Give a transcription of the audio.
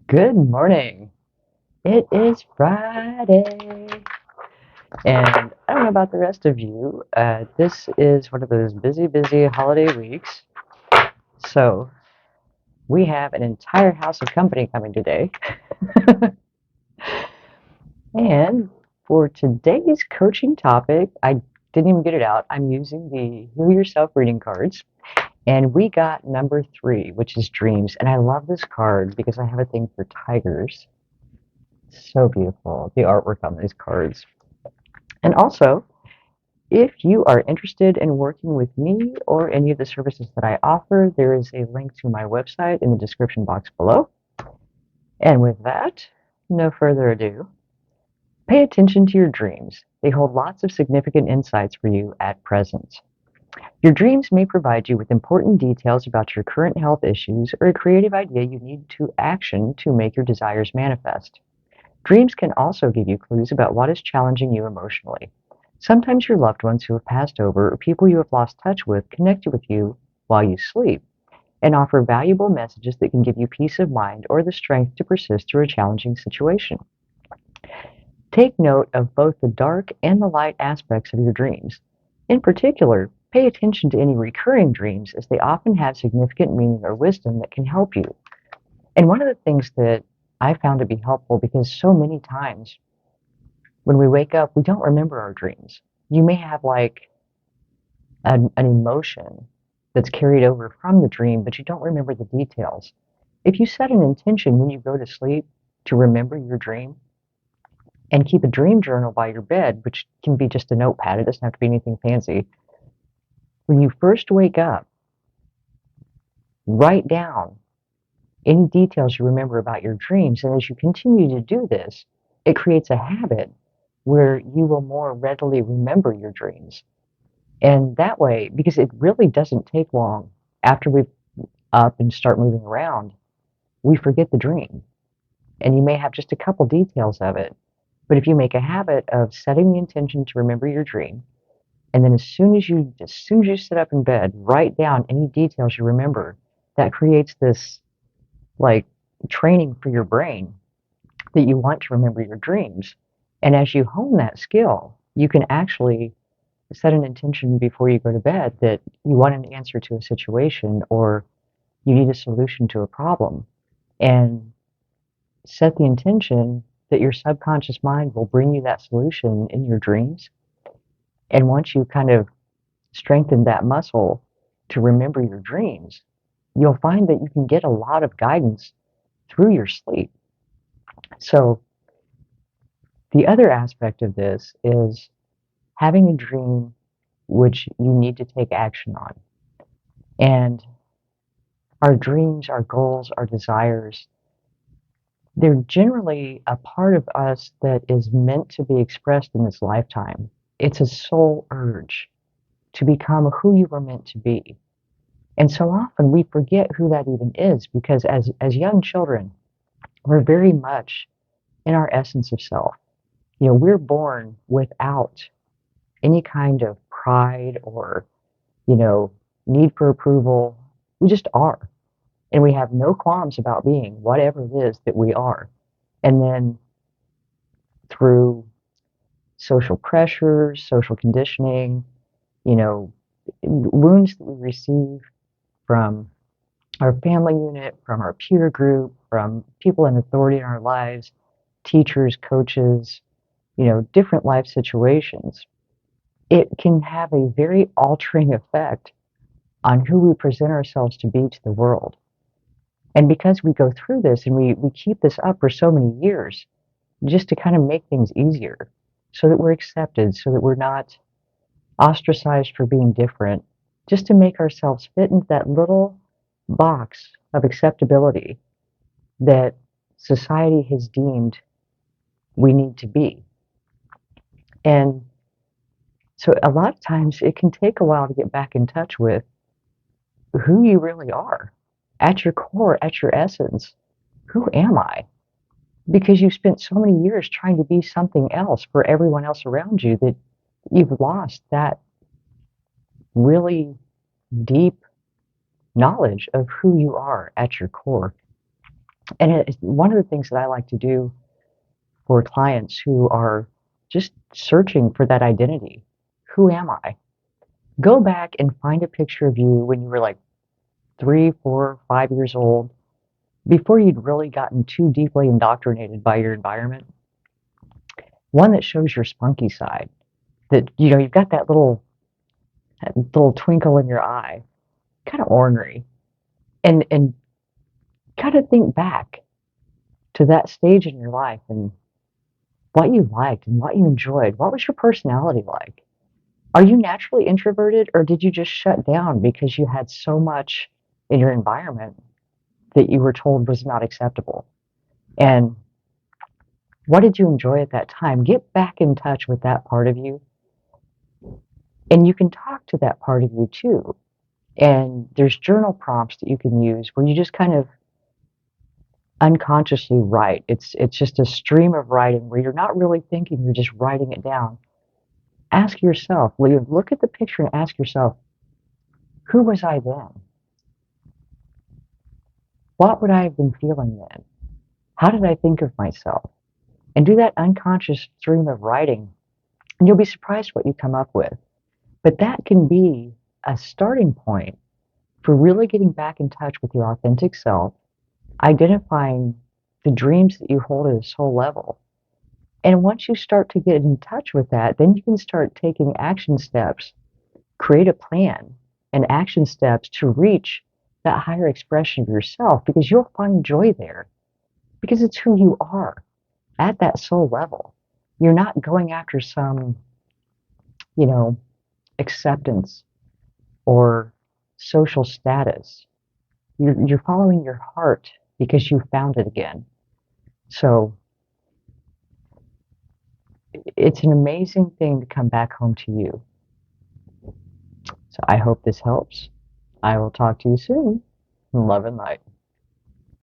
Good morning. It is Friday. And I don't know about the rest of you. This is one of those busy holiday weeks. So we have an entire house of company coming today. And for today's coaching topic, I didn't even get it out. I'm using the Heal Yourself reading cards. And we got number 3, which is dreams. And I love this card because I have a thing for tigers. So beautiful, the artwork on these cards. And also, if you are interested in working with me or any of the services that I offer, there is a link to my website in the description box below. And with that, no further ado, pay attention to your dreams. They hold lots of significant insights for you at present. Your dreams may provide you with important details about your current health issues or a creative idea you need to action to make your desires manifest. Dreams can also give you clues about what is challenging you emotionally. Sometimes your loved ones who have passed over or people you have lost touch with connect with you while you sleep and offer valuable messages that can give you peace of mind or the strength to persist through a challenging situation. Take note of both the dark and the light aspects of your dreams. In particular, pay attention to any recurring dreams as they often have significant meaning or wisdom that can help you. And one of the things that I found to be helpful, because so many times when we wake up, we don't remember our dreams. You may have like an emotion that's carried over from the dream, but you don't remember the details. If you set an intention when you go to sleep to remember your dream and keep a dream journal by your bed, which can be just a notepad, it doesn't have to be anything fancy. When you first wake up, write down any details you remember about your dreams. And as you continue to do this, it creates a habit where you will more readily remember your dreams. And that way, because it really doesn't take long after we're up and start moving around, we forget the dream. And you may have just a couple details of it. But if you make a habit of setting the intention to remember your dream, and then as soon as you sit up in bed, write down any details you remember, that creates this like training for your brain that you want to remember your dreams. And as you hone that skill, you can actually set an intention before you go to bed that you want an answer to a situation or you need a solution to a problem. And set the intention that your subconscious mind will bring you that solution in your dreams. And once you kind of strengthen that muscle to remember your dreams, you'll find that you can get a lot of guidance through your sleep. So, the other aspect of this is having a dream which you need to take action on. And our dreams, our goals, our desires, they're generally a part of us that is meant to be expressed in this lifetime. It's a soul urge to become who you were meant to be. And so often we forget who that even is because as young children, we're very much in our essence of self. We're born without any kind of pride or, you know, need for approval. We just are. And we have no qualms about being whatever it is that we are. And then through social pressures, social conditioning, you know, wounds that we receive from our family unit, from our peer group, from people in authority in our lives, teachers, coaches, different life situations, it can have a very altering effect on who we present ourselves to be to the world. And because we go through this and we keep this up for so many years, just to kind of make things easier, so that we're accepted, so that we're not ostracized for being different, just to make ourselves fit into that little box of acceptability that society has deemed we need to be. And so a lot of times it can take a while to get back in touch with who you really are at your core, at your essence. Who am I? Because you've spent so many years trying to be something else for everyone else around you that you've lost that really deep knowledge of who you are at your core. And one of the things that I like to do for clients who are just searching for that identity, who am I? Go back and find a picture of you when you were like 3, 4, 5 years old, before you'd really gotten too deeply indoctrinated by your environment. One that shows your spunky side, that you've got that little twinkle in your eye, kind of ornery, and kind of think back to that stage in your life and what you liked and what you enjoyed. What was your personality like? Are you naturally introverted, or did you just shut down because you had so much in your environment that you were told was not acceptable? And what did you enjoy at that time? Get back in touch with that part of you, and you can talk to that part of you too. And there's journal prompts that you can use where you just kind of unconsciously write. It's just a stream of writing where you're not really thinking, you're just writing it down. Ask yourself, look at the picture and ask yourself, who was I then? What would I have been feeling then? How did I think of myself? And do that unconscious stream of writing, and you'll be surprised what you come up with. But that can be a starting point for really getting back in touch with your authentic self, identifying the dreams that you hold at a soul level. And once you start to get in touch with that, then you can start taking action steps, create a plan and action steps to reach that higher expression of yourself, because you'll find joy there, because it's who you are at that soul level. You're not going after some, you know, acceptance or social status. You're following your heart because you found it again. So it's an amazing thing to come back home to you. So I hope this helps. I will talk to you soon. Love and light.